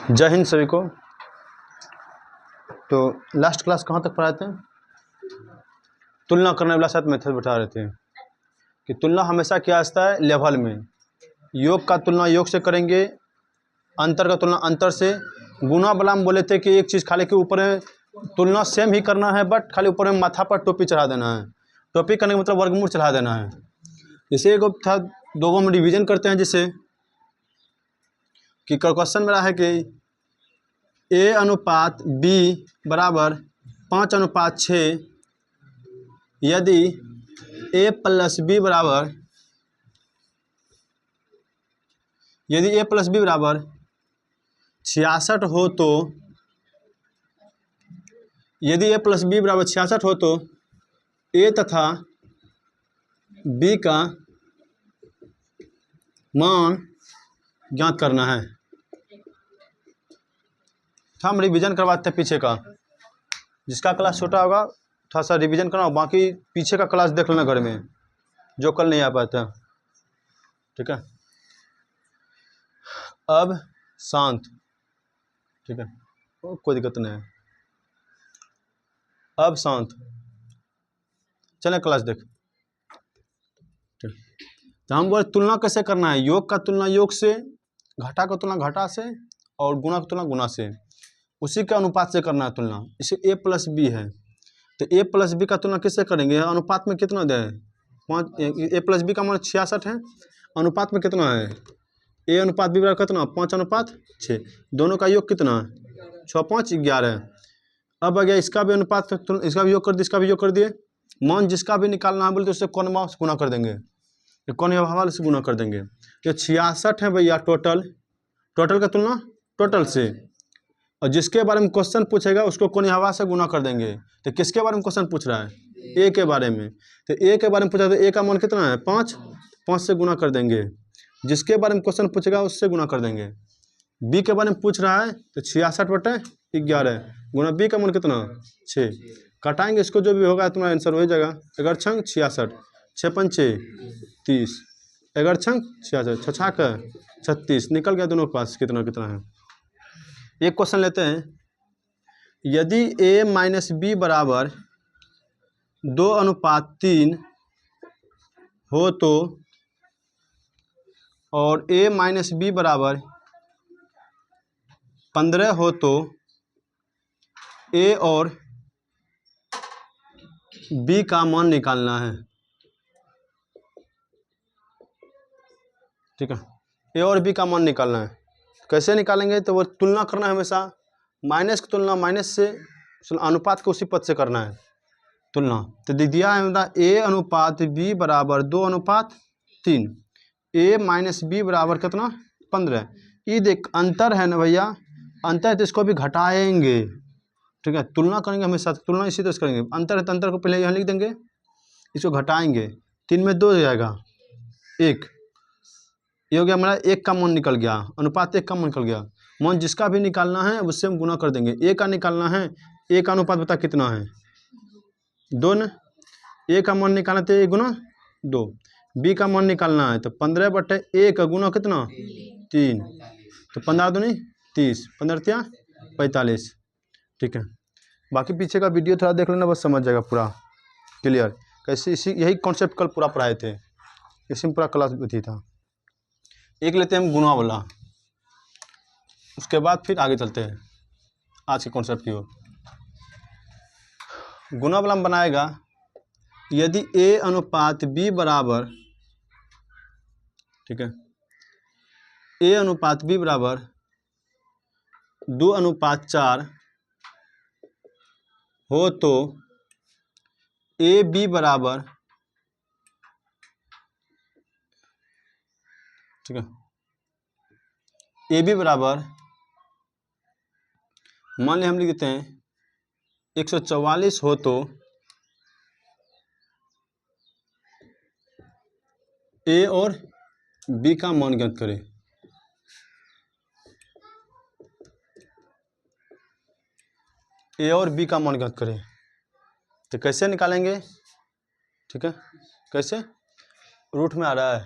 जय हिंद सभी को। तो लास्ट क्लास कहाँ तक पढ़ाए थे? तुलना करने वाला साथ मेथड बता रहे थे कि तुलना हमेशा क्या आता है लेवल में। योग का तुलना योग से करेंगे, अंतर का तुलना अंतर से। गुना वाला हम बोले थे कि एक चीज़ खाली के ऊपर में तुलना सेम ही करना है, बट खाली ऊपर में माथा पर टोपी चढ़ा देना है। टोपी करने का मतलब वर्गमूल चढ़ा देना है। जैसे एक था दो गो में डिवीजन करते हैं, जैसे कि क्वेश्चन मेरा है कि A अनुपात B बराबर 5:6 यदि A प्लस B बराबर यदि A प्लस B बराबर 66 हो तो यदि A प्लस B बराबर 66 हो तो A तथा B का मान ज्ञात करना है। हम रिवीजन करवाते हैं पीछे का, जिसका क्लास छोटा होगा थोड़ा सा रिवीजन करना, बाकी पीछे का क्लास देख लेना घर में, जो कल नहीं आ पाता। ठीक है, अब शांत। ठीक है, कोई दिक्कत नहीं है। अब शांत, चलें क्लास देख। ठीक, तो हम बोले तुलना कैसे करना है। योग का तुलना योग से, घटा का तुलना घटा से, और गुणा का तुलना गुणा से। उसी के अनुपात से करना है तुलना। इसे A प्लस बी है तो A प्लस बी का तुलना किससे करेंगे? अनुपात में कितना दे? 5। A प्लस बी का मान 66 है, अनुपात में कितना है? A अनुपात B बराबर कितना? 5:6। दोनों का योग कितना? 6 5 11। अब आ गया इसका भी अनुपात, इसका भी योग कर दिए, इसका भी योग कर दिए। मान जिसका भी निकालना है बोले तो उससे कौन मान से गुना कर देंगे, कौन हवाले से गुना कर देंगे। तो 66 है भैया टोटल, टोटल का तुलना टोटल से, और जिसके बारे में क्वेश्चन पूछेगा उसको कोई हवा से गुना कर देंगे। तो किसके बारे में क्वेश्चन पूछ रहा है? ए के बारे में। तो ए के बारे में पूछा तो ए का मान कितना है? 5। 5 से गुना कर देंगे। जिसके बारे में क्वेश्चन पूछेगा उससे गुना कर देंगे। बी के बारे में पूछ रहा है तो 66/11 गुना बी का मान कितना? 6। कटाएंगे इसको, जो भी होगा तुम्हारा आंसर हो जाएगा। 11 छंग 66, 6 पंचे 30, 11 छंग 66, 6 का 36 निकल गया। दोनों के पास कितना कितना है। एक क्वेश्चन लेते हैं, यदि A माइनस बी बराबर 2:3 हो तो, और A माइनस बी बराबर 15 हो तो A और B का मान निकालना है। ठीक है, A और B का मान निकालना है। कैसे निकालेंगे? तो वो तुलना करना है हमेशा। माइनस की तुलना माइनस से, अनुपात को उसी पद से करना है तुलना। तो दिया है मतलब A अनुपात B बराबर 2:3। A माइनस बी बराबर कितना? 15। ये देख अंतर है ना भैया, अंतर है तो इसको भी घटाएंगे। ठीक है, तुलना करेंगे हमेशा, तुलना इसी तरह से करेंगे। अंतर है तो अंतर को पहले यहाँ लिख देंगे, इसको घटाएंगे। 3 में 2 हो जाएगा 1, ये हो गया हमारा 1 का मान निकल गया, अनुपात 1 का मान निकल गया। मान जिसका भी निकालना है उससे हम गुना कर देंगे। A का निकालना है, A का अनुपात बता कितना है? 2 न। A का मान निकालना तो 1 गुना 2। B का मान निकालना है तो 15/1 का गुना कितना? 3। तो 15 दूनी 30, 15 45। ठीक है, बाकी पीछे का वीडियो थोड़ा देख लेना, बस समझ जाएगा पूरा क्लियर। कैसे इसी यही कॉन्सेप्ट कल पूरा पढ़ाए थे, इसी में पूरा क्लास भी था। एक लेते हैं हम गुना वाला, उसके बाद फिर आगे चलते हैं आज के कॉन्सेप्ट की ओर। गुना वाला हम बनाएगा, यदि A अनुपात B बराबर, ठीक है, A अनुपात B बराबर 2:4 हो तो AB बराबर, ठीक है, AB बराबर मान लिया हम लिख देते हैं 144 हो तो A और B का मान ज्ञात करें। A और B का मान ज्ञात करें। तो कैसे निकालेंगे? ठीक है, कैसे? रूट में आ रहा है।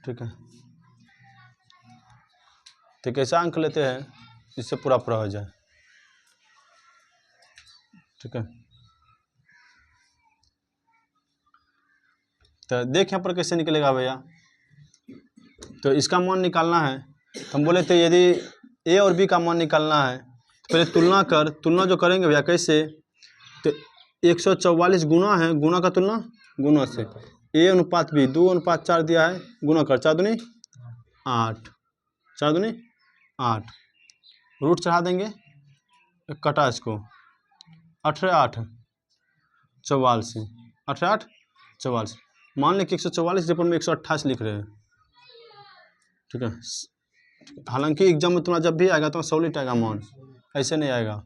ठीक है, तो कैसा अंक लेते हैं जिससे पूरा पूरा हो जाए। ठीक है, तो देख यहाँ पर कैसे निकलेगा भैया। तो इसका मान निकालना है, तो हम बोले थे यदि ए और बी का मान निकालना है तो पहले तुलना कर, तुलना जो करेंगे भैया कैसे, तो 144 गुना है, गुना का तुलना गुना से, ए अनुपात बी 2:4 दिया है, गुना कर 4 दूनी 8, 4 दूनी 8, रूट चढ़ा देंगे, कटा इसको 18 8 44, 18 8 44, मान लें कि 144 जब में 128 लिख रहे हैं। ठीक है, हालांकि एग्जाम में तुम्हारा जब भी आएगा तो सॉलिड आएगा मान, ऐसे नहीं आएगा।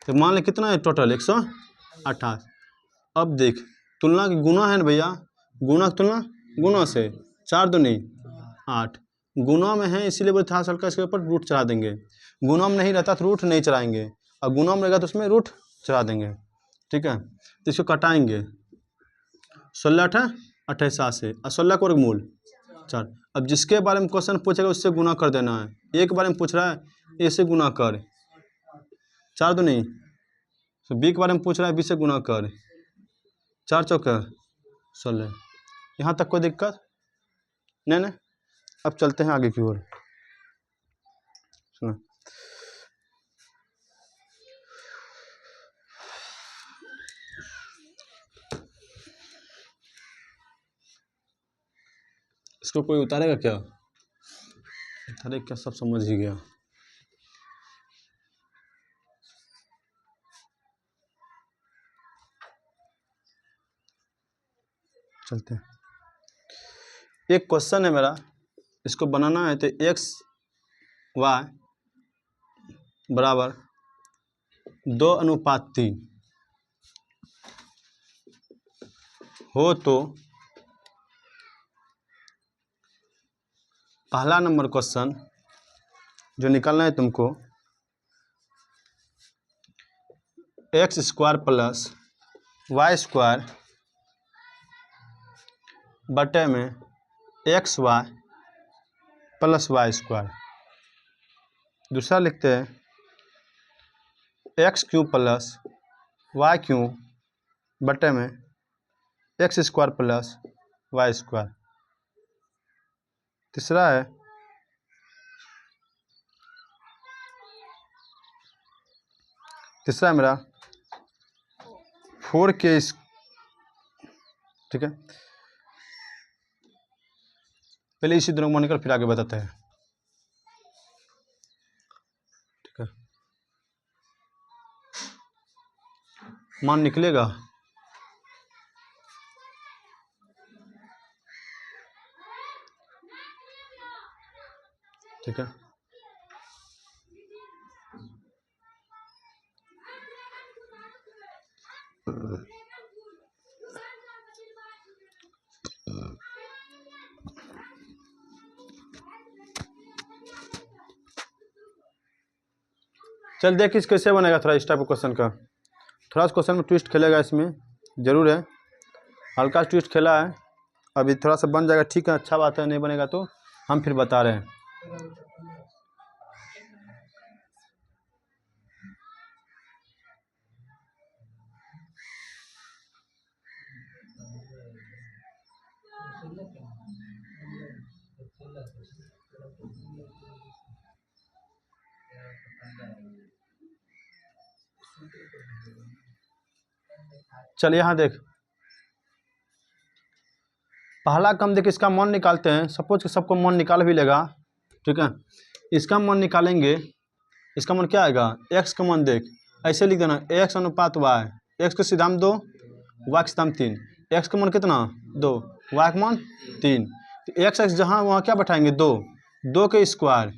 तो मान लें कितना है टोटल 128। अब देख तुलना की गुना है ना भैया, गुना की तुलना गुना से, 4 दूनी 8, गुना में है इसीलिए बोले था हल्का इसके ऊपर रूट चढ़ा देंगे, गुना में नहीं रहता तो रूट नहीं चढ़ाएंगे, और गुना में रहेगा तो उसमें रूट चढ़ा देंगे। ठीक है, तो इसको कटाएंगे, 16 8 28 से, और 16 का वर्गमूल 4। अब जिसके बारे में क्वेश्चन पूछेगा उससे गुना कर देना है, एक बारे में पूछ रहा है ए से गुना कर, 4 दूनी, तो बी के बारे में पूछ रहा है बी से गुना कर, 4 चौके 16। यहाँ तक कोई दिक्कत नहीं। अब चलते हैं आगे की ओर। सुनो, इसको कोई उतारेगा क्या? उतारे क्या, सब समझ ही गया। चलते हैं, एक क्वेश्चन है मेरा, इसको बनाना है तो x y बराबर 2:3 हो तो पहला नंबर क्वेश्चन जो निकालना है तुमको, x² प्लस y² बटे में xy प्लस y²। दूसरा लिखते हैं x³ प्लस y³ बटे में x² प्लस y²। तीसरा है मेरा 4k। ठीक है, पहले इसी दोनों को निकल फिर आगे बताते हैं। ठीक है, मान निकलेगा, ठीक है, चल देख इस कैसे बनेगा, थोड़ा इस टाइप का क्वेश्चन का, थोड़ा सा क्वेश्चन में ट्विस्ट खेलेगा, इसमें जरूर है, हल्का ट्विस्ट खेला है, अभी थोड़ा सा बन जाएगा। ठीक है, अच्छा बात है, नहीं बनेगा तो हम फिर बता रहे हैं। चल यहाँ देख, पहला कम देख, इसका मान निकालते हैं, सपोज कि सबको मान निकाल भी लेगा। ठीक है, इसका मान निकालेंगे, इसका मान क्या आएगा, x का मान देख ऐसे लिख देना, x अनुपात y, x को सीधा में 2, y के सीधा में 3, x का मान कितना 2, y का मान 3, तो x जहाँ वहाँ क्या बैठाएंगे 2, 2 के स्क्वायर,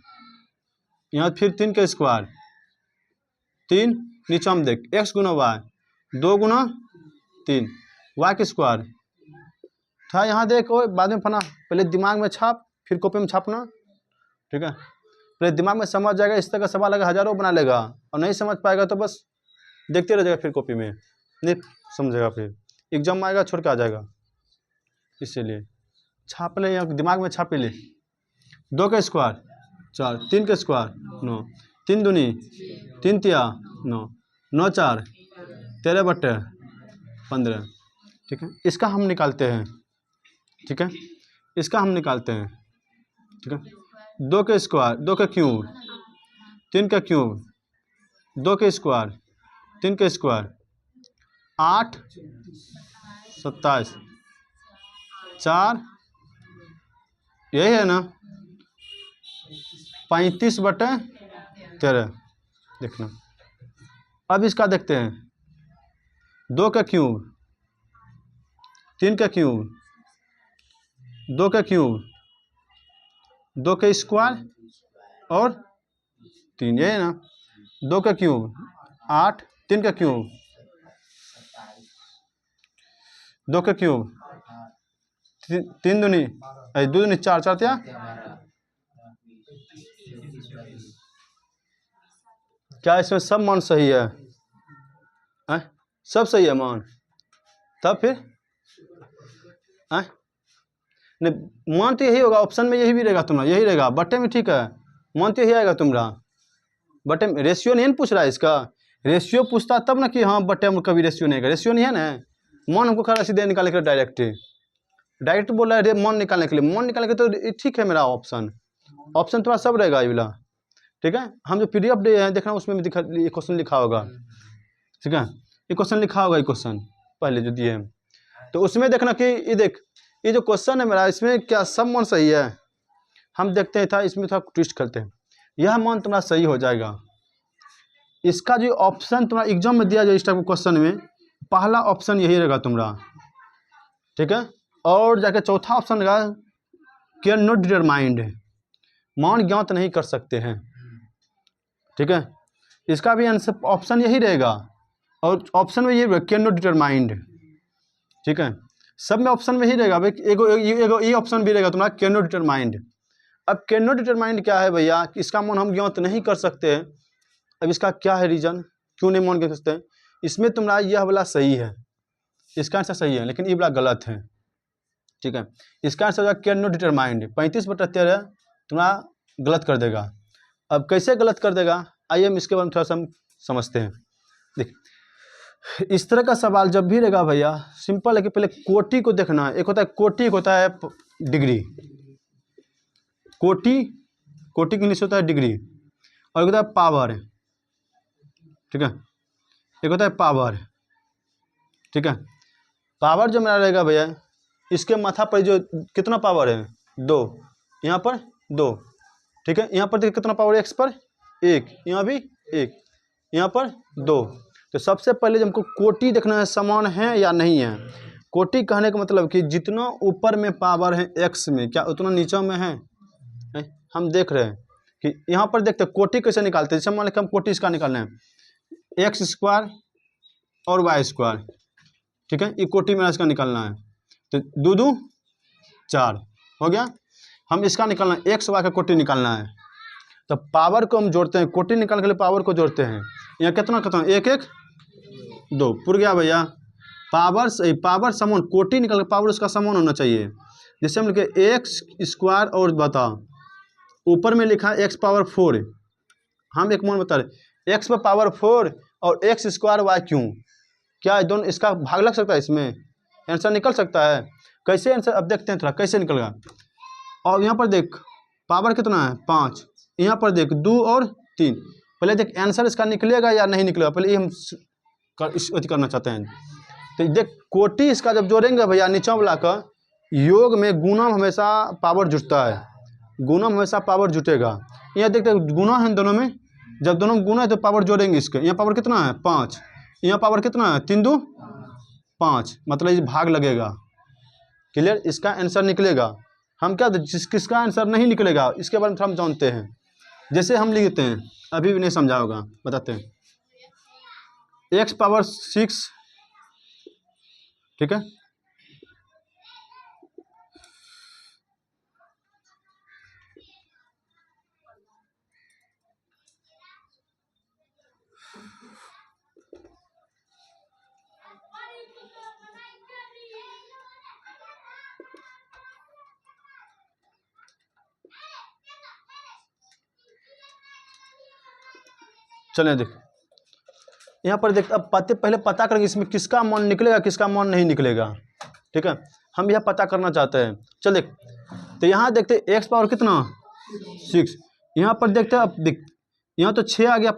यहाँ फिर 3 के स्क्वायर, 3 नीचे हम देख x गुना y, 2 गुना 3, y के स्क्वायर था, यहाँ देख ओ बाद में पढ़ना, पहले दिमाग में छाप फिर कॉपी में छापना। ठीक है, पहले दिमाग में समझ जाएगा, इस तरह का सवाल अगर हजारों बना लेगा और नहीं समझ पाएगा तो बस देखते रह जाएगा, फिर कॉपी में नहीं समझेगा, फिर एग्जाम में आएगा छोड़ के आ जाएगा। इसीलिए छाप ले, यहाँ दिमाग में छाप ले, 2 का स्क्वायर 4, 3 के स्क्वायर 9, 3 दूनी 3 तिया 9, 9 4 13/15। ठीक है, इसका हम निकालते हैं। ठीक है, इसका हम निकालते हैं। ठीक है, 2 के स्क्वायर 2 के क्यूब 3 का क्यूब 2 के स्क्वायर 3 के स्क्वायर 8 27 4 यही है ना 35/13। देखना अब इसका देखते हैं। 2 का क्यूब 3 का क्यूब 2 का क्यूब 2 का स्क्वायर और 3 ये है ना 2 का क्यूब 8 3 का क्यूब 2 का क्यूब 3 दूनी 2 दूनी 4 4 क्या क्या इसमें सब मान सही है? सब सही है मान। तब फिर नहीं मान तो यही होगा, ऑप्शन में यही भी रहेगा तुम्हारा, यही रहेगा बट्टे में। ठीक है, मान तो यही आएगा तुम्हारा बट्टे में। रेशियो नहीं पूछ रहा है इसका, रेशियो पूछता तब ना कि हाँ बट्टे में कभी रेशियो नहीं है, रेशियो नहीं है ना। मान हमको खड़ा सीधे निकालने के लिए डायरेक्ट बोल रहा है मान निकालने के लिए। मान निकालने के तो ठीक है मेरा ऑप्शन तुम्हारा सब रहेगा ये वाला। ठीक है, हम जो PDF दे हैं देखना उसमें भी ये क्वेश्चन लिखा होगा। ठीक है, ये क्वेश्चन लिखा होगा, ये क्वेश्चन पहले जो दिए हैं तो उसमें देखना कि ये देख ये जो क्वेश्चन है मेरा इसमें क्या सब मान सही है। हम देखते हैं था इसमें थोड़ा ट्विस्ट करते हैं, यह मान तुम्हारा सही हो जाएगा। इसका जो ऑप्शन तुम्हारा एग्जाम में दिया जाए इस टाइप के क्वेश्चन में पहला ऑप्शन यही रहेगा तुम्हारा। ठीक है, और जाके चौथा ऑप्शन रहेगा कैन नॉट डिटरमाइंड, मान ज्ञात नहीं कर सकते हैं। ठीक है, इसका भी आंसर ऑप्शन यही रहेगा और ऑप्शन में ये कैन नॉट डिटरमाइंड। ठीक है, सब में ऑप्शन में ही रहेगा भाई। एगो ये ऑप्शन भी रहेगा तुम्हारा कैन नॉट डिटरमाइंड। अब कैन नॉट डिटरमाइंड क्या है भैया कि इसका मान हम ज्ञात नहीं कर सकते हैं। अब इसका क्या है रीजन, क्यों नहीं मान कर सकते हैं? इसमें तुम्हारा यह वाला सही है, इसका आंसर सही है लेकिन ये वाला गलत है। ठीक है, इसका आंसर कैन नॉट डिटरमाइंड 35/13 तुम्हारा गलत कर देगा। अब कैसे गलत कर देगा आइए हम इसके बारे में थोड़ा सा हम समझते हैं। देख इस तरह का सवाल जब भी रहेगा भैया सिंपल है कि पहले कोटि को देखना है। एक होता है कोटि, एक होता है डिग्री। कोटि के इंग्लिश होता है डिग्री और एक होता है पावर। ठीक है, एक होता है पावर। ठीक है, पावर जो मेरा रहेगा भैया इसके माथा पर जो कितना पावर है 2, यहाँ पर 2। ठीक है, यहाँ पर देखिए कितना पावर है x पर 1, यहाँ भी 1, यहाँ पर 2। तो सबसे पहले जब हमको कोटि देखना है समान है या नहीं है। कोटि कहने का मतलब कि जितना ऊपर में पावर है x में क्या उतना नीचे में है। हम देख रहे हैं कि यहाँ पर देखते हैं कोटि कैसे निकालते हैं। जैसे मान लीजिए हम कोटि इसका निकालना है x² और y²। ठीक है, ये कोटि मेरा इसका निकालना है तो 2 2 4 हो गया। हम इसका निकालना है x y का कोटि निकालना है तो पावर को हम जोड़ते हैं, कोटि निकालने के लिए पावर को जोड़ते हैं। यहाँ कितना 1 1 2 पुर गया भैया। पावर समान कोटि निकाल के पावर उसका समान होना चाहिए। जैसे हम लिखे x² और बता ऊपर में लिखा है x⁴। हम एक मान बता रहे x पर पावर 4 और x² y क्यों, क्या दोनों इसका भाग लग सकता है, इसमें आंसर निकल सकता है। कैसे आंसर अब देखते हैं थोड़ा कैसे निकलेगा। और यहाँ पर देख पावर कितना है 5, यहाँ पर देख 2 और 3। पहले देख आंसर इसका निकलेगा या नहीं निकलेगा, पहले ये हम करना चाहते हैं। तो देख कोटि इसका जब जोड़ेंगे भैया नीचे वाला का योग में गुणा हमेशा पावर जुटता है, गुणा हमेशा पावर जुटेगा। यहाँ देखते गुणा है दोनों में, जब दोनों गुणा है तो पावर जोड़ेंगे इसके। यहाँ पावर कितना है 5, यहाँ पावर कितना है 3 2 5, मतलब ये भाग लगेगा। क्लियर, इसका आंसर निकलेगा। हम क्या किसका आंसर नहीं निकलेगा इसके बारे में हम जानते हैं। जैसे हम लिखते हैं अभी भी नहीं समझा होगा बताते हैं x⁶। ठीक है, चलिए देख, यहाँ पर देख, अब पहले पता करेंगे इसमें किसका मान निकलेगा किसका मान नहीं निकलेगा। ठीक है, हम यह पता करना चाहते हैं। चल देख, तो यहाँ देखते x पावर कितना 6, यहाँ पर देखते हैं, अब देख यहाँ तो 6 आ गया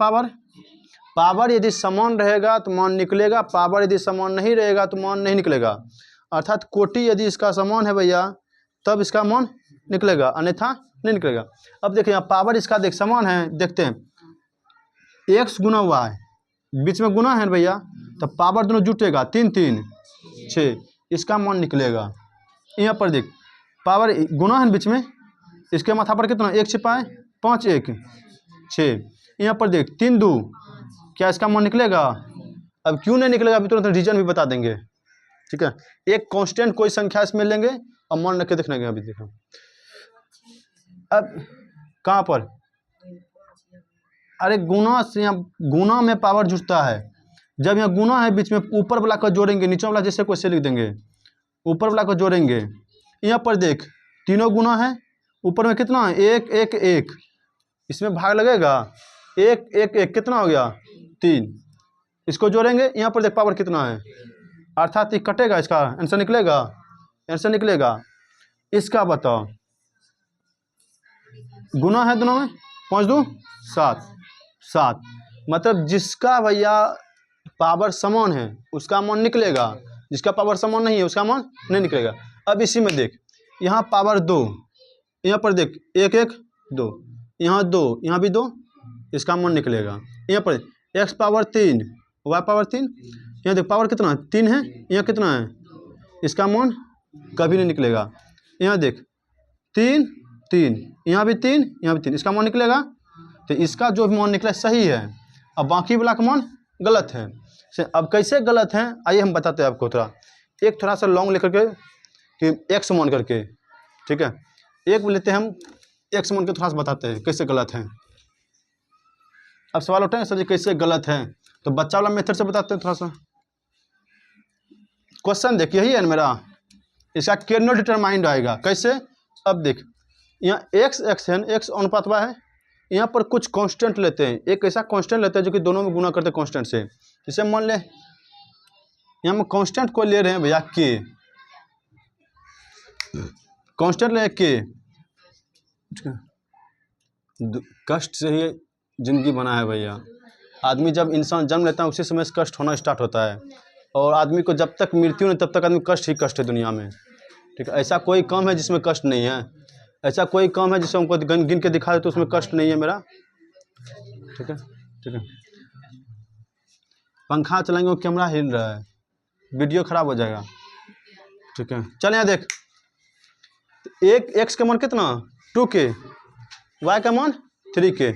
पावर यदि समान रहेगा तो मान निकलेगा, पावर यदि समान नहीं रहेगा तो मान नहीं निकलेगा। अर्थात कोटि यदि इसका समान है भैया तब इसका मान निकलेगा, अन्यथा नहीं निकलेगा। अब देखिए यहाँ पावर इसका देख समान है, देखते हैं x गुना हुआ है, बीच में गुना है भैया, तो पावर दोनों जुटेगा, 3 3 6, इसका मान निकलेगा। यहाँ पर देख पावर गुना है बीच में, इसके माथा पर कितना 1 छिपाए 5 1 6, यहाँ पर देख 3 2, क्या इसका मान निकलेगा? अब क्यों नहीं निकलेगा अभी तुरंत रीजन भी बता देंगे। ठीक है, एक कांस्टेंट कोई संख्या इसमें लेंगे और मान रख के देखने अभी देखो। अब कहाँ पर, अरे गुना से, यहाँ गुना में पावर जुटता है। जब यहाँ गुना है बीच में, ऊपर वाला को जोड़ेंगे, नीचे वाला जैसे क्वेश्चन लिख देंगे, ऊपर वाला को जोड़ेंगे। यहाँ पर देख तीनों गुना है, ऊपर में कितना है 1 1 1, इसमें भाग लगेगा 1 1 1, कितना हो गया 3, इसको जोड़ेंगे। यहाँ पर देख पावर कितना है, अर्थात ये कटेगा, इसका आंसर निकलेगा, आंसर निकलेगा। इसका बताओ, गुना है दोनों में, 5 2 7 7, मतलब जिसका भैया पावर समान है उसका मान निकलेगा, जिसका पावर समान नहीं है उसका मान नहीं निकलेगा। अब इसी में देख, यहाँ पावर 2, यहाँ पर देख 1 1 2, यहाँ 2, यहाँ भी 2, इसका मान निकलेगा। यहाँ पर x पावर 3 y पावर 3, यहाँ देख पावर कितना 3 है, यहाँ कितना है, इसका मान कभी नहीं निकलेगा। यहाँ देख 3 3, यहाँ भी 3, यहाँ भी 3, इसका मान निकलेगा। तो इसका जो मान निकला सही है, अब बाकी वाला का मान गलत है। अब कैसे गलत है आइए हम बताते हैं आपको, थोड़ा सा लॉन्ग लेकर के कि x मान करके। ठीक है, एक लेते हैं हम x मान के, थोड़ा सा बताते हैं कैसे गलत है। अब सवाल उठाएं सर जी कैसे गलत है, तो बच्चा वाला मेथड से बताते हैं। थोड़ा सा क्वेश्चन देख, यही है ना मेरा, इसका कैन नॉट डिटरमाइंड आएगा कैसे। अब देख यहाँ x है, x अनुपातवा है, यहाँ पर कुछ कांस्टेंट लेते हैं, एक ऐसा कांस्टेंट लेते हैं जो कि दोनों में गुना करते हैं कांस्टेंट से। जैसे मान ले यहाँ हम कांस्टेंट को ले रहे हैं भैया k, कांस्टेंट ले k, कष्ट से ही जिंदगी बना है भैया। आदमी जब इंसान जन्म लेता है उसी समय से कष्ट होना स्टार्ट होता है, और आदमी को जब तक मृत्यु नहीं तब तक आदमी कष्ट ही कष्ट है दुनिया में। ठीक है, ऐसा कोई काम है जिसमें कष्ट नहीं है, ऐसा कोई काम है जिससे हमको गिन के दिखा दे तो उसमें कष्ट नहीं है मेरा। ठीक है, ठीक है, पंखा चलाएंगे वो कैमरा हिल रहा है, वीडियो खराब हो जाएगा। ठीक है, चल यहाँ देख, एक x का मान कितना 2k, y का मान 3k,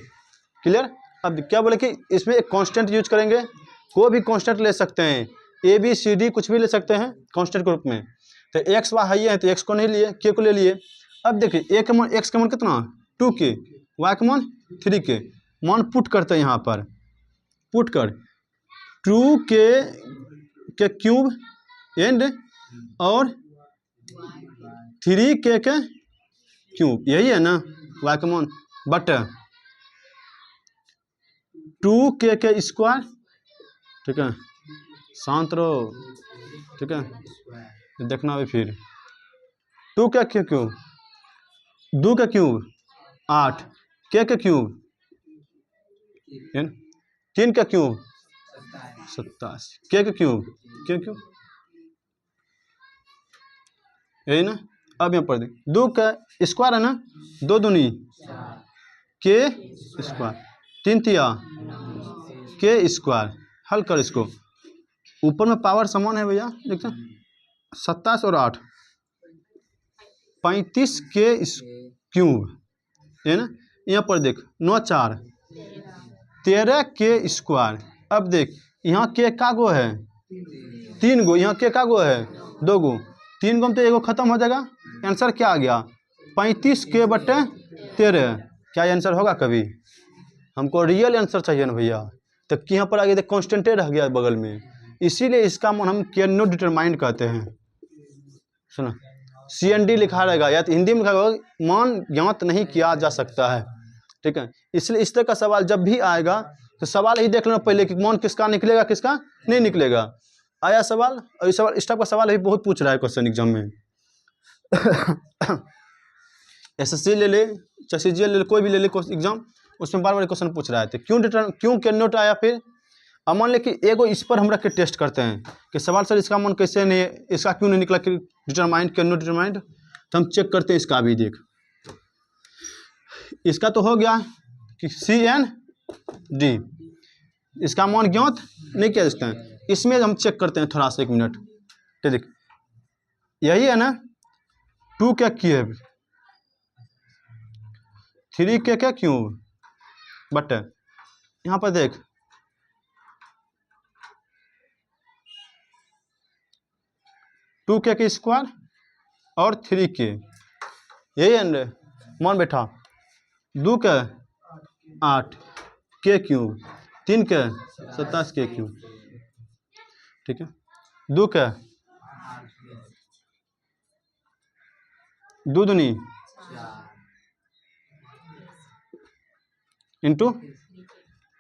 क्लियर। अब क्या बोले कि इसमें एक कांस्टेंट यूज करेंगे, कोई भी कांस्टेंट ले सकते हैं, a b c d कुछ भी ले सकते हैं कांस्टेंट के रूप में। तो x y हाई है तो x को नहीं लिए, k को ले लिए। अब देखिए a का मान, x का मान कितना 2k, y का मान 3k, मान पुट करते हैं यहाँ पर, पुट कर 2k के क्यूब एंड और 3k के क्यूब, यही है ना y का मान, बटा 2k के स्क्वायर। ठीक है, शांत रहो। ठीक है, देखना भी फिर 2 का क्यूब, 2 का क्यूब 8, k का क्यूब 3 का क्यूब 27, k का क्यूब यही ना। अब यहाँ पर देख 2 का स्क्वायर है ना, 2 दूनी k स्क्वायर, 3 तिया k स्क्वायर, हल कर इसको। ऊपर में पावर समान है भैया, देखते 27 और 8 35 k क्यूब है ना। यहाँ पर देख 9 4 13 k स्क्वायर। अब देख यहाँ k का गो है 3 गो, यहाँ k का गो है 2 गो, 3 गो में तो एगो खत्म हो जाएगा। आंसर क्या आ गया 35 k बटे 13। क्या आंसर होगा कभी? हमको रियल आंसर चाहिए ना भैया। तो यहाँ पर आगे देख कॉन्स्टेंटे रह गया बगल में, इसीलिए इसका मान हम कैन नॉट डिटरमाइंड कहते हैं। सुना CND लिखा रहेगा या तो हिंदी में लिखा होगा मान ज्ञात नहीं किया जा सकता है। ठीक है, इसलिए इस तरह का सवाल जब भी आएगा तो सवाल ही देख लेना पहले कि मान किसका निकलेगा किसका नहीं निकलेगा। आया सवाल? और ये सवाल इस टाइप का सवाल अभी बहुत पूछ रहा है क्वेश्चन एग्जाम में। एसएससी ले ले, चाहे सीजीएल ले ले, कोई भी ले ले एग्जाम, उसमें बार बार क्वेश्चन पूछ रहा है। तो क्यों कैन नॉट आया फिर? अब मान ले कि एगो इस पर हम रख के टेस्ट करते हैं कि सवाल सर इसका मान कैसे नहीं, इसका क्यों नहीं निकला कि डिटरमाइंड कैन नॉट डिटरमाइंड, तो हम चेक करते हैं इसका भी। देख इसका तो हो गया कि CND, इसका मान ज्ञात नहीं किया जाता है। इसमें हम चेक करते हैं थोड़ा सा, 1 मिनट। तो देख यही है ना 2 का क्यूब 3 का क्यूब बट यहाँ पर देख 2 के स्क्वायर और 3 के, यही है ना मान बैठा। 2 के 8 के क्यूब, 3 के 27 के क्यूब, ठीक है। 2 के 2 दूनी इंटू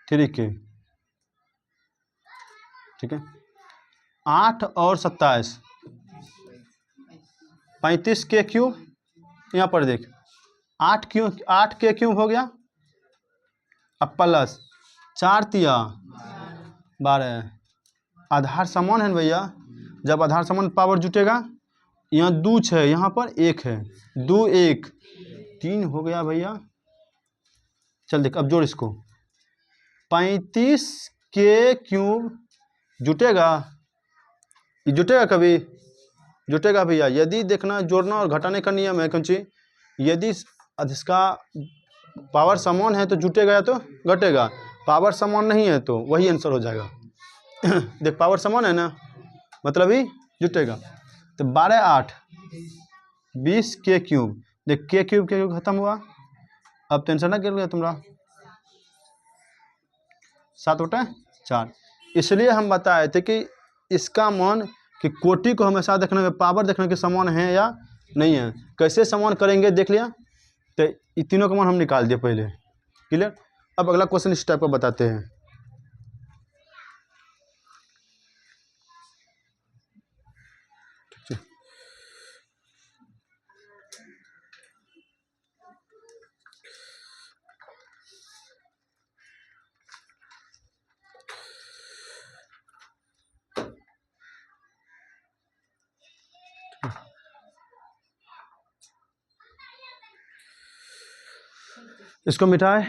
3 के, ठीक है। 8 और 27 35 के क्यूब, यहाँ पर देख 8 के क्यूब हो गया, अब प्लस 4 तिया 12। आधार समान है ना भैया, जब आधार समान पावर जुटेगा, यहाँ 2 है यहाँ पर 1 है, 2 1 3 हो गया भैया। चल देख अब जोड़ इसको, 35 के क्यूब जुटेगा, ये जुटेगा कभी? जुटेगा भैया। यदि देखना जोड़ना और घटाने का नियम है, क्योंकि यदि इसका पावर समान है तो जुटेगा या तो घटेगा, पावर समान नहीं है तो वही आंसर हो जाएगा। देख पावर समान है ना, मतलब ही जुटेगा। तो 12 8 20 के क्यूब, देख के क्यूब खत्म हुआ, अब टेंशन ना गिर गया तुम्हारा, 7 बटा 4। इसलिए हम बताए थे कि इसका मान कि कोटि को हमेशा देखने में पावर देखने के समान है या नहीं है। कैसे समान करेंगे देख लिया, तो इन तीनों का मान हम निकाल दिए पहले, क्लियर। अब अगला क्वेश्चन इस टाइप का बताते हैं। इसको मिटाए,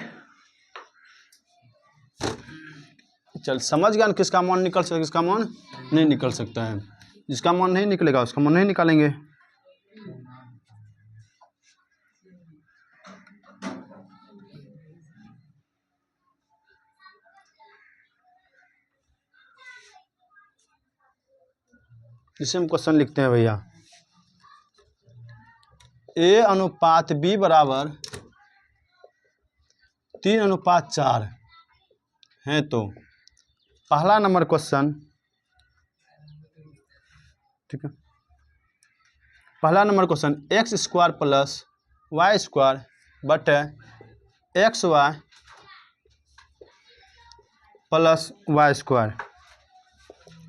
चल समझ गया ना किसका मान निकल सकता है, किसका मान नहीं निकल सकता है। जिसका मान नहीं निकलेगा उसका मान नहीं निकालेंगे। इसे हम क्वेश्चन लिखते हैं भैया, A/B बराबर 3/4 है तो पहला नंबर क्वेश्चन, ठीक है। पहला number question x² plus y² बटे xy प्लस y²।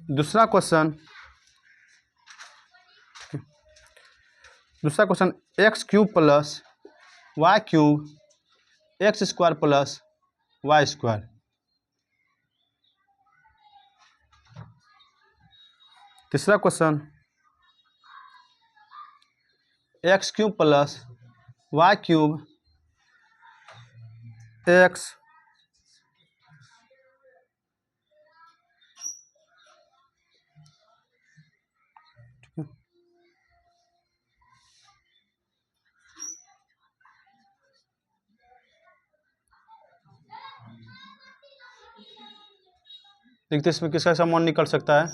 दूसरा question x³ plus y³ x² plus y²। तीसरा question x³ plus y³ x देखते इसमें किसका समान निकल सकता है।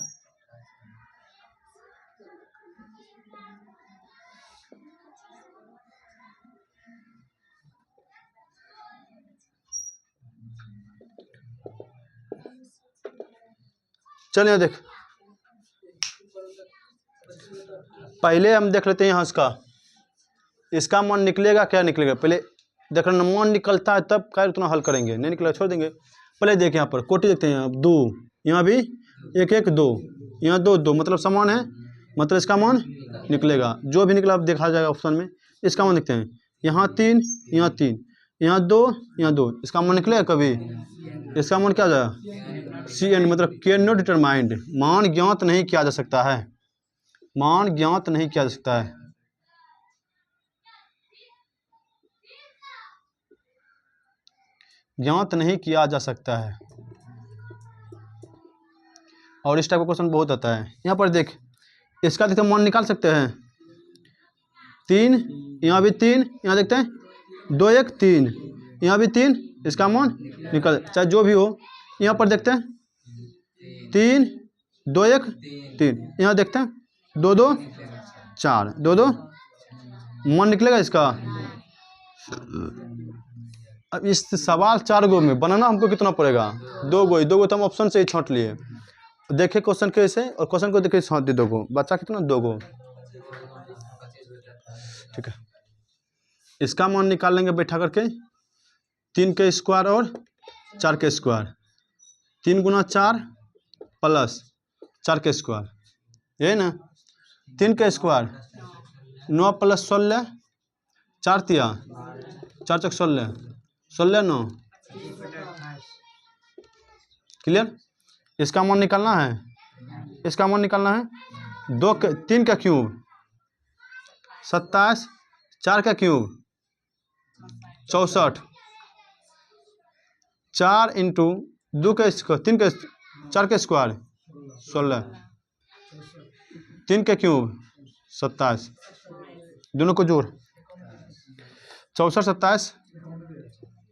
चलिए देख, पहले हम देख लेते हैं यहाँ इसका मान निकलेगा क्या निकलेगा। पहले देख रहे मान निकलता है तब क्या उतना हल करेंगे, नहीं निकलेगा छोड़ देंगे। पहले देखें यहाँ पर कोटि देखते हैं, यहाँ 2, यहाँ भी 1 1 2, यहाँ 2 2, मतलब समान है, मतलब इसका मान निकलेगा। जो भी निकला अब देखा जाएगा ऑप्शन में। इसका मान देखते हैं, यहाँ 3 यहाँ 3, यहाँ 2 यहाँ 2, इसका मान निकलेगा कभी? इसका मान क्या हो जाएगा? CN, मतलब कैन नॉट डिटरमाइंड, मान ज्ञात नहीं किया जा सकता है, मान ज्ञात नहीं किया जा सकता है। ज्ञात नहीं किया जा सकता है। और इस टाइप का क्वेश्चन बहुत आता है। यहाँ पर देख, इसका देखते मान निकाल सकते हैं, 3, यहाँ भी 3, यहाँ देखते हैं 2 1 3, यहाँ भी 3, इसका मान निकल, चाहे जो भी हो। यहाँ पर देखते हैं 3 2 1 3, यहाँ देखते हैं 2 2 4, 2 2, मान निकलेगा इसका। अब इस सवाल 4 गो में बनाना हमको कितना पड़ेगा? 2 गो, 2 गो तो हम ऑप्शन से ही छांट लिए। देखे क्वेश्चन कैसे, और क्वेश्चन को देखे छांट दिए 2 गो, बच्चा कितना? 2 गो। ठीक है, इसका मान निकाल लेंगे बैठा करके, 3 के स्क्वायर और 4 के स्क्वायर, 3 गुना 4 प्लस 4 के स्क्वायर, ये ना 3 के स्क्वायर 9 प्लस 16, 4 तिया 4 चक 16, 16 9, क्लियर। इसका मान निकालना है, इसका मान निकालना है 3 का क्यूब 27, 4 का क्यूब 64, 4 इंटू 2 के 3 के 4 के स्क्वायर 16, 3 के क्यूब 27, दोनों को जोड़ 64 27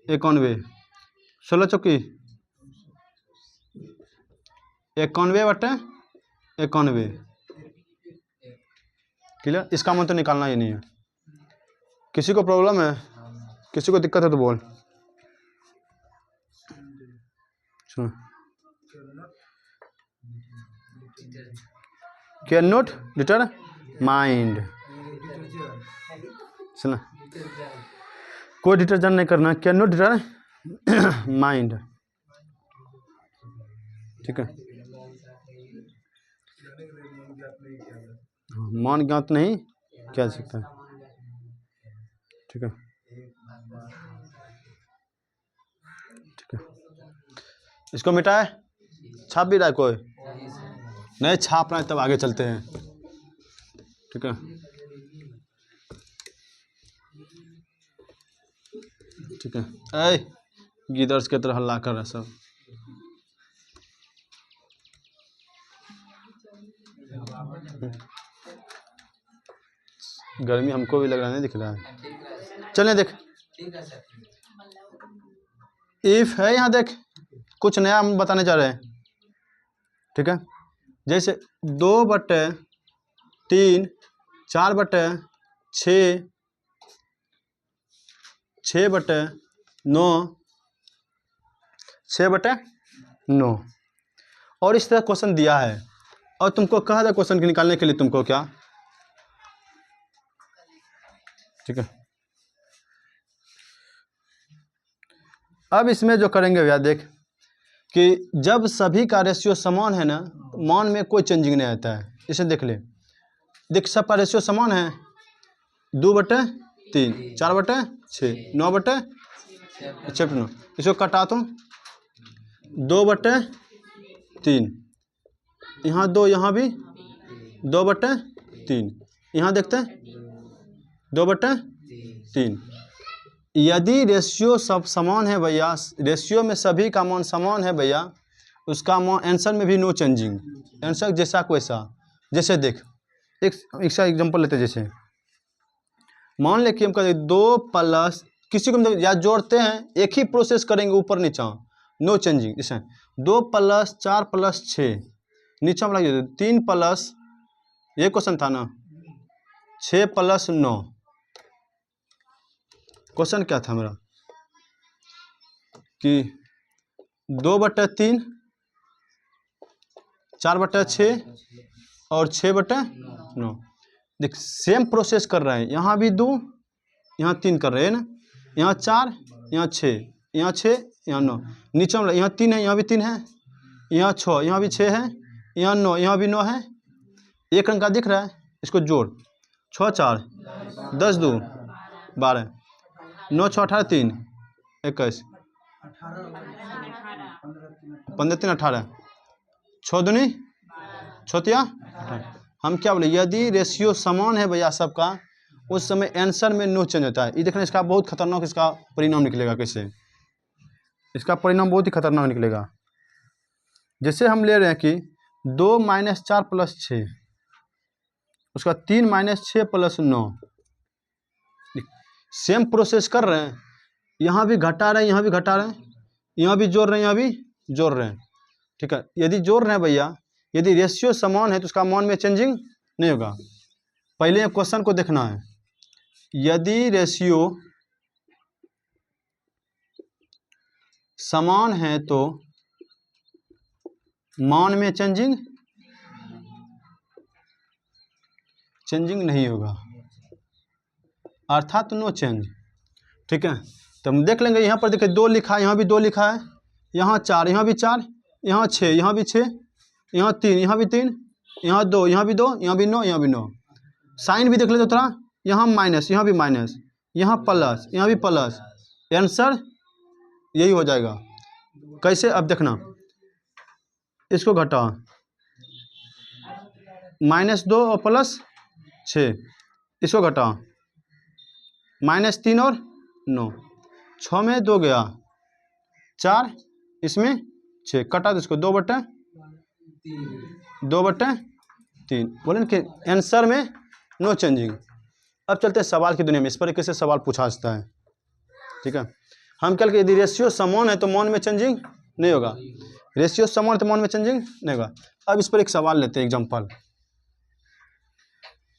91, 16 चौकी 91 बटे 91, क्लियर। इसका मान तो निकालना ही नहीं है। किसी को प्रॉब्लम है, किसी को दिक्कत है तो बोल। सुनो, कैन नॉट डिटरमाइंड, सुना, कोई डिटरजन नहीं करना, कैन नॉट डिटरमाइंड, ठीक है। मान ज्ञात नहीं किया जा सकता है, ठीक है, ठीक है। इसको मिटाए, छाप भी रहा है कोई? नहीं छाप रहा है तब आगे चलते हैं, ठीक है, ठीक है। ऐ गिदर्स के तरह हल्ला कर रहा है सब। गर्मी हमको भी लग रहा है, नहीं दिख रहा है। चलें देख, इफ है यहाँ देख, कुछ नया हम बताने जा रहे हैं, ठीक है। जैसे 2/3 4/6 6/9 6/9, और इस तरह क्वेश्चन दिया है, और तुमको कहा था क्वेश्चन के निकालने के लिए तुमको क्या, ठीक है। अब इसमें जो करेंगे भैया देख, कि जब सभी का रेशियो समान है ना, मान में कोई चेंजिंग नहीं आता है। इसे देख ले, देख सबका रेशियो समान है, 2/3 4/6 9/6, इसको कटा तो 2/3, यहाँ 2, यहाँ भी 2/3, यहाँ देखते हैं 2/3। यदि रेशियो सब समान है भैया, रेशियो में सभी का मान समान है भैया, उसका मान आंसर में भी नो चेंजिंग, आंसर जैसा को वैसा। जैसे देख, एक एग्जांपल लेते हैं, जैसे मान ले कि हम कहते 2 प्लस किसी को या जोड़ते हैं, एक ही प्रोसेस करेंगे ऊपर नीचा, नो चेंजिंग। जैसे 2 + 4 + 6, नीचा में लगे 3 प्लस, ये क्वेश्चन था ना, 6 + 9, क्वेश्चन क्या था मेरा, कि 2/3 4/6 और 6/9। देख सेम प्रोसेस कर रहे हैं, यहाँ भी 2 यहाँ 3 कर रहे हैं ना, यहाँ 4 यहाँ 6 यहाँ 6 यहाँ 9, नीचे वाला यहाँ 3 है, यहाँ भी 3 है, यहाँ 6, यहाँ भी 6 है, यहाँ 9, यहाँ भी 9 है। एक अंक का दिख रहा है, इसको जोड़, 6 4 10 2 12, 9 6 18 3 21, 15 3 18, 6 दूनी 6 तिया 18। हम क्या बोले, यदि रेशियो समान है भैया सबका, उस समय आंसर में नो चेंज होता है। ये देखना, इसका बहुत खतरनाक इसका परिणाम निकलेगा। कैसे इसका परिणाम बहुत ही खतरनाक निकलेगा। जैसे हम ले रहे हैं कि 2 - 4 + 6, उसका 3 - 6 + 9, सेम प्रोसेस कर रहे हैं। यहाँ भी घटा रहे हैं, यहाँ भी घटा रहे हैं, यहाँ भी जोड़ रहे हैं, यहाँ भी जोड़ रहे हैं। ठीक है, यदि जोड़ रहे हैं भैया, यदि रेशियो समान है तो उसका मान में चेंजिंग नहीं होगा। पहले क्वेश्चन को देखना है, यदि रेशियो समान है तो मान में चेंजिंग नहीं होगा, अर्थात नो चेंज। ठीक है, तो हम देख लेंगे। यहाँ पर देखिए 2 लिखा है, यहाँ भी 2 लिखा है, यहाँ 4, यहाँ भी 4, यहाँ 6, यहाँ भी 6, यहाँ 3, यहाँ भी 3, यहाँ 2, यहाँ भी 2, यहाँ भी 9, यहाँ भी 9। साइन भी देख लेते थोड़ा, यहाँ माइनस, यहाँ भी माइनस, यहाँ प्लस, यहाँ भी प्लस। आंसर यही हो जाएगा। कैसे, अब देखना, इसको घटा, -2 और +6, इसको घटा, -3 और 9, 6 में 2 गया, 4, इसमें 6, कटा तो इसको 2/3 बोले कि आंसर में नो चेंजिंग। अब चलते हैं सवाल की दुनिया में। इस पर कैसे सवाल पूछा जाता है। ठीक है, हम कल के यदि रेशियो समान है तो मान में चेंजिंग नहीं होगा, रेशियो समान है तो मान में चेंजिंग नहीं होगा। अब इस पर एक सवाल लेते हैं, एग्जांपल।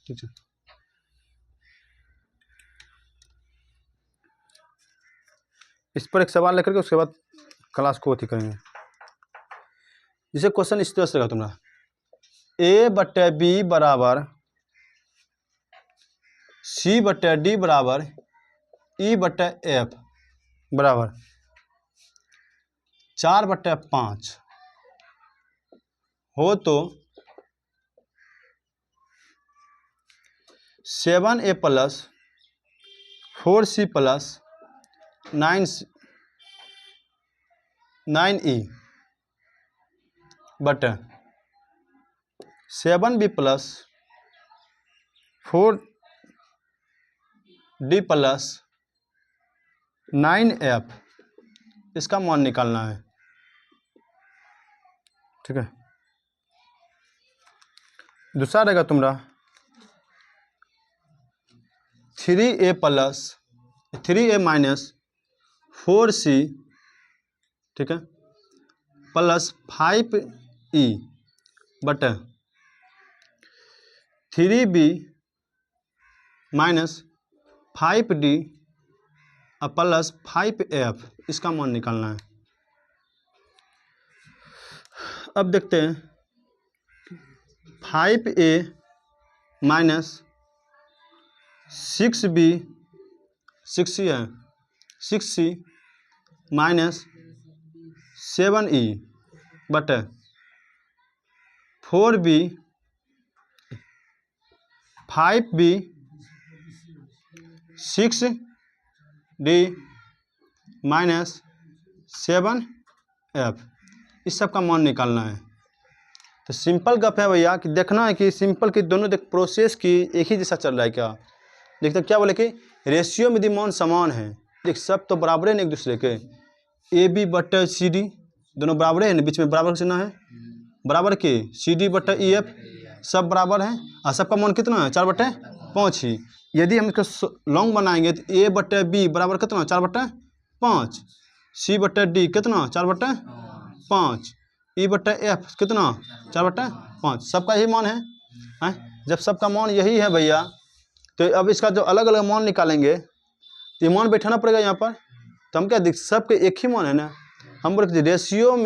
ठीक है, इस पर एक सवाल लेकर के उसके बाद क्लास को अथी करेंगे। जैसे क्वेश्चन इस तरह से रहेगा तुम्हारा, A/B = C/D = E/F = 4/5 हो तो 7A + 4C + 9E बटे 7B + 4D + 9F, इसका मान निकालना है। ठीक है, दूसरा रहेगा तुम्हारा 3A - 4C, ठीक है, + 5E बटे 3B - 5D + 5F, इसका मान निकालना है। अब देखते हैं 5A - 6B 6C है, 6C - 7E बटे 4B 5B 6D - 7F, इस सब का मान निकालना है। तो सिंपल गप है भैया कि देखना है कि सिंपल की दोनों देख प्रोसेस की एक ही जैसा चल रहा है क्या। देखते क्या बोले कि रेशियो में यदि मान समान है, देख सब तो बराबर है ना एक दूसरे के, AB/CD दोनों बराबर है ना, बीच में बराबर चिन्ह है, बराबर के CD/EF सब बराबर है, और सबका मान कितना है 4/5 ही। यदि हम इसको लॉन्ग बनाएंगे तो A/B बराबर कितना 4/5, C/D कितना 4/5, E/F कितना 4/5, सबका यही मान है। जब सबका मान यही है भैया, तो अब इसका जो अलग अलग मान निकालेंगे तो ये मान बैठाना पड़ेगा यहाँ पर। तो हम क्या देख, सबके एक ही मान है ना। हम बोले रेशियो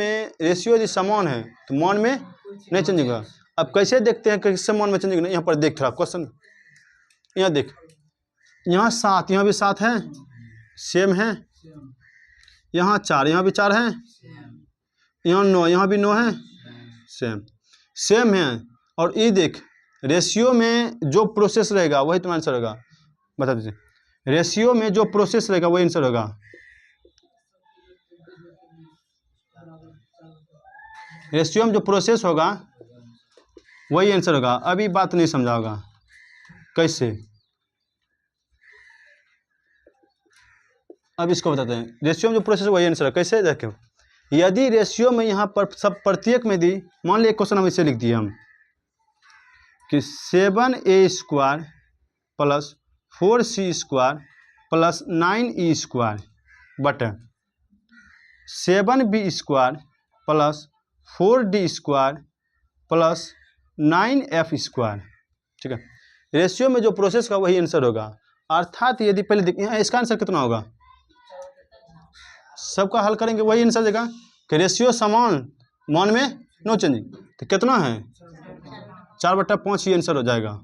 यदि समान है तो मान में नहीं चेंज होगा। अब कैसे देखते हैं कि किससे मान में चेंज होगा। यहाँ पर देख थोड़ा क्वेश्चन, यहाँ देख, यहाँ 7, यहाँ भी 7 है, सेम है, यहाँ 4, यहाँ भी 4 है, यहाँ 9, यहाँ भी 9 है, सेम है। और ये देख रेशियो में जो प्रोसेस रहेगा वही तुम्हारा आंसर होगा। बता दीजिए, रेशियो में जो प्रोसेस रहेगा वही आंसर होगा। रेशियो में जो प्रोसेस होगा वही आंसर होगा। अभी बात नहीं समझा होगा कैसे। अब इसको बताते हैं, रेशियो में जो प्रोसेस वही आंसर है। कैसे देखो, यदि रेशियो में यहाँ पर सब प्रत्येक में दी, मान लीजिए क्वेश्चन हम इसे लिख दिए हम कि 7a² plus 4c² plus 9e² बटे 7b² plus 4d² plus 9f²। ठीक है, रेशियो में जो प्रोसेस का वही आंसर होगा। अर्थात यदि पहले देखिए यहाँ इसका आंसर कितना होगा, सबका हल करेंगे वही आंसर देगा कि रेशियो समान मान में नो चेंजिंग। तो कितना है 4/5 ही आंसर हो जाएगा।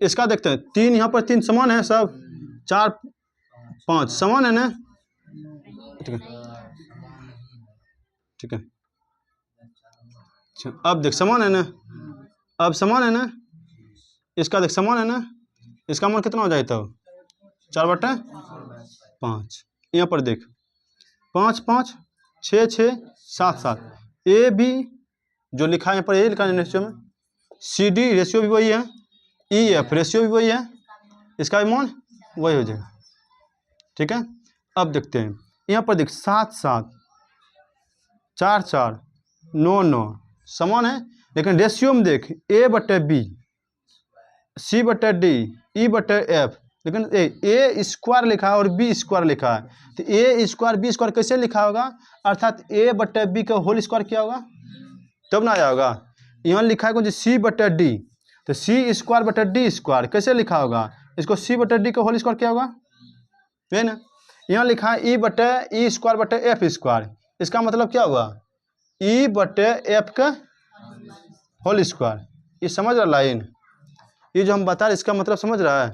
इसका देखते हैं, 3 यहाँ पर 3 समान है, सब 4 5 समान है ना। ठीक है, ठीक है, अब देख समान है ना, अब समान है ना। इसका देख समान है ना, इसका मान कितना हो जाए तब 4/5। यहाँ पर देख 5 5 6 6 7 7। ए बी जो लिखा है यहाँ पर, ए लिखा है रेशियो में, सी डी रेशियो भी वही है, ई एफ रेशियो भी वही है, इसका भी मान वही हो जाएगा। ठीक है, अब देखते हैं यहाँ पर देख 7 7 4 4 9 9 समान है, लेकिन रेशियो में देख A/B C/D E/F, लेकिन A² लिखा है और B² लिखा है। तो A² B² कैसे लिखा होगा, अर्थात A/B का होल स्क्वायर क्या होगा तब ना आया होगा। यहाँ लिखा है कुछ C/D, तो C²/D² कैसे लिखा होगा, इसको C/D का होल स्क्वायर क्या होगा, है ना। यहाँ लिखा है E/E²/F², इसका मतलब क्या हुआ E/F का होल स्क्वायर। ये समझ रहा लाइन, ये जो हम बता रहे इसका मतलब समझ रहा है।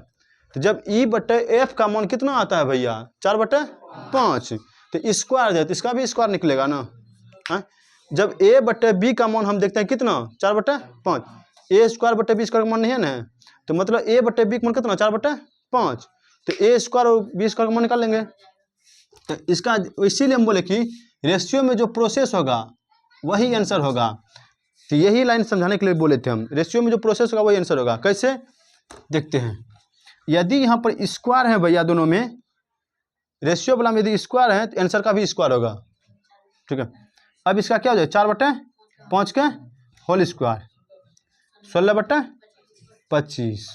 तो जब E/F का मान कितना आता है भैया 4/5, तो स्क्वायर है तो इसका भी स्क्वायर निकलेगा ना है? जब A/B का मान हम देखते हैं कितना 4/5, A²/B² का मान नहीं है ना, तो मतलब A/B का मान कितना 4/5, तो A² और B² का मान निकाल लेंगे। तो इसका इसीलिए हम बोले कि रेशियो में जो प्रोसेस होगा वही आंसर होगा। तो यही लाइन समझाने के लिए बोले थे हम, रेशियो में जो प्रोसेस होगा वही आंसर होगा। कैसे देखते हैं, यदि यहाँ पर स्क्वायर है भैया, दोनों में रेशियो वाला में यदि स्क्वायर है तो आंसर का भी स्क्वायर होगा। ठीक है, अब इसका क्या हो जाए 4/5 के होल स्क्वायर 16/25,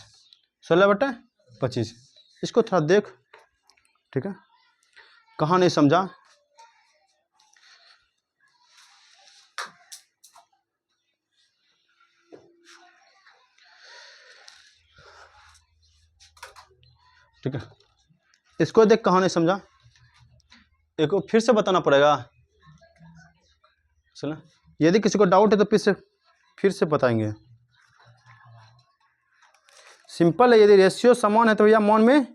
16/25। इसको थोड़ा देख, ठीक है, कहाँ नहीं समझा। ठीक है, इसको देख कहाँ नहीं समझा, एक फिर से बताना पड़ेगा। सुना, यदि किसी को डाउट है तो फिर से बताएंगे। सिंपल है, यदि रेशियो समान है तो भैया मान में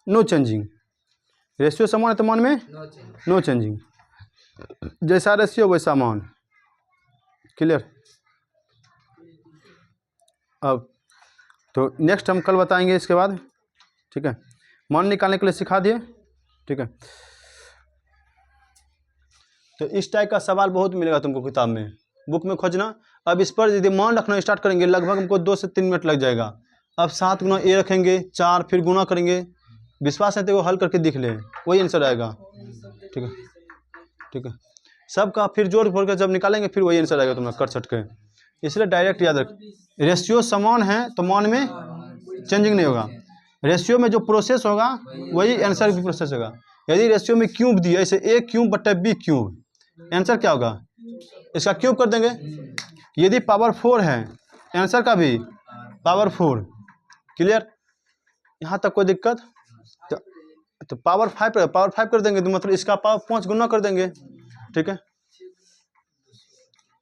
नो चेंजिंग, रेशियो समान है तो मान में नो चेंजिंग, जैसा रेशियो वैसा मान। क्लियर। अब तो नेक्स्ट हम कल बताएंगे इसके बाद। ठीक है, मान निकालने के लिए सिखा दिए। ठीक है, तो इस टाइप का सवाल बहुत मिलेगा तुमको किताब में, बुक में खोजना। अब इस पर यदि मान रखना स्टार्ट करेंगे लगभग हमको 2 से 3 मिनट लग जाएगा। अब 7 गुना ए रखेंगे 4, फिर गुना करेंगे। विश्वास है तो वो हल करके दिख ले, वही आंसर आएगा। ठीक है, ठीक है, सबका फिर जोड़ फोड़ कर जब निकालेंगे फिर वही आंसर आएगा तुम्हारा कर सट के। इसलिए डायरेक्ट याद रख, रेशियो समान है तो मान में चेंजिंग नहीं होगा, रेशियो में जो प्रोसेस होगा वही आंसर भी प्रोसेस होगा। यदि रेशियो में क्यूब दिया, ऐसे A³/B³, आंसर क्या होगा, इसका क्यूब कर देंगे। यदि पावर 4 है आंसर का भी पावर 4। क्लियर, यहाँ तक कोई दिक्कत। तो पावर 5 कर देंगे, तो मतलब इसका पावर 5 गुना कर देंगे। ठीक है,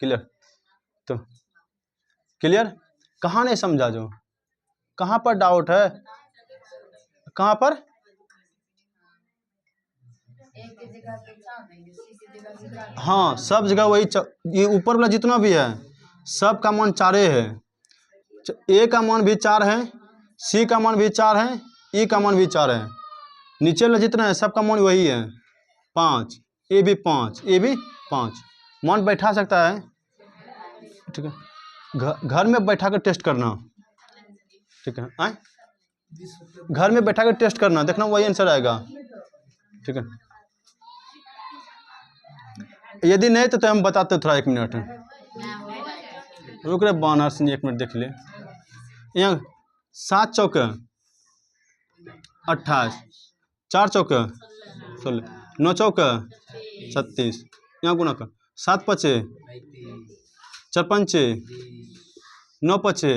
क्लियर। तो क्लियर, कहाँ नहीं समझा, जो कहाँ पर डाउट है, कहाँ पर हाँ सब जगह वही ये ऊपर वाला जितना भी है सब का मान 4 है। ए का मान भी 4 है, सी का मान भी 4 है, ई का मान भी 4 है। नीचे वाला जितना है सब का मान वही है 5, ए भी 5, ए भी 5। मान बैठा सकता है, ठीक है। घर में बैठा कर टेस्ट करना, ठीक है। आए घर में बैठा कर टेस्ट करना, देखना वही आंसर आएगा, ठीक है। यदि नहीं तो हम बताते थोड़ा 1 मिनट रुक रहे बानर से 1 मिनट देख ले। यहाँ 7 चौके 28, 4 चौके 16, 9 चौके 36, यहाँ गुना कर 7 पचे 4 पंचे 9 पचे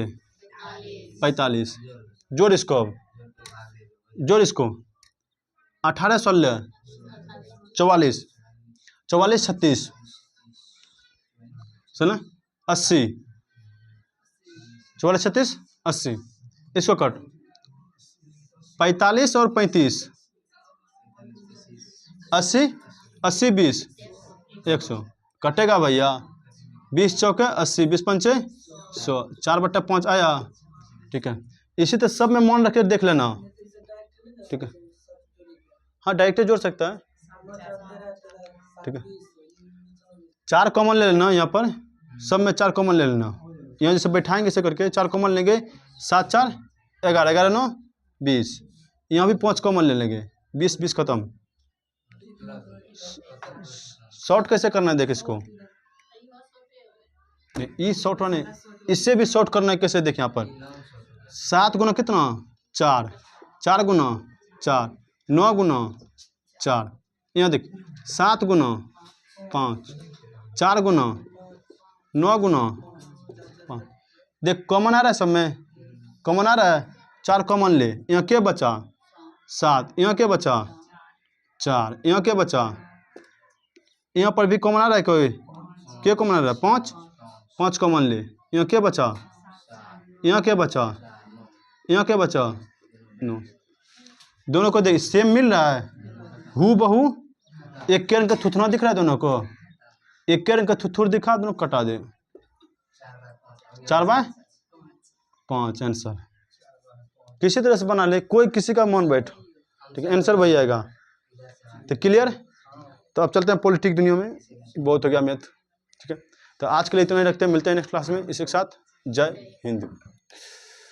45। जोड़ इसको, जोड़ इसको 18 16 44, 44 36 सुना 80, 44 36 80। इसको कट 45 और 35 80 80 20 100 कटेगा भैया। 20 चौके 80, 20 पंचे 100, 4/5 आया, ठीक है। इसी तरह सब में मान रख के देख लेना, ठीक है। हाँ डायरेक्ट जोड़ सकता है, ठीक है। 4 कॉमन ले लेना, यहाँ पर सब में 4 कॉमन ले लेना। यहाँ जैसे बैठाएंगे इसे करके 4 कॉमन लेंगे, 7 4 11, 11 9 20। यहाँ भी 5 कॉमन ले लेंगे, 20 20 खत्म। शॉर्ट कैसे करना है देख इसको, ई शॉर्ट वाले इससे भी शॉर्ट करना है कैसे देख। यहाँ पर 7 गुना कितना 4, 4 गुना 4, 9 गुना 4। यहाँ देख 7 गुना 5, 4 गुना 9 गुना 5। देख कॉमन आ रहा है सब में, कॉमन आ रहा है, 4 कॉमन ले। यहाँ क्या बचा 7, यहाँ क्या बचा 4, यहाँ क्या बचा, यहाँ पर भी कॉमन आ रहा है कोई, क्या कॉमन आ रहा है 5, 5 कॉमन ले। यहाँ क्या बचा, यहाँ क्या बचा, यहाँ क्या बचा 9। दोनों को देख सेम मिल रहा है, हु बहू। एक के रंग का थुथुना दिख रहा है दोनों को, एक के रंग का थुथुर दिखा, दोनों कटा दे। 4/5 आंसर किसी तरह से बना ले, कोई किसी का मन बैठ, ठीक है। आंसर वही आएगा, तो क्लियर। तो अब चलते हैं पॉलिटिक दुनिया में, बहुत हो गया मैथ, ठीक है। तो आज के लिए इतना ही रखते हैं, मिलते हैं नेक्स्ट क्लास में। इसी के साथ जय हिंद।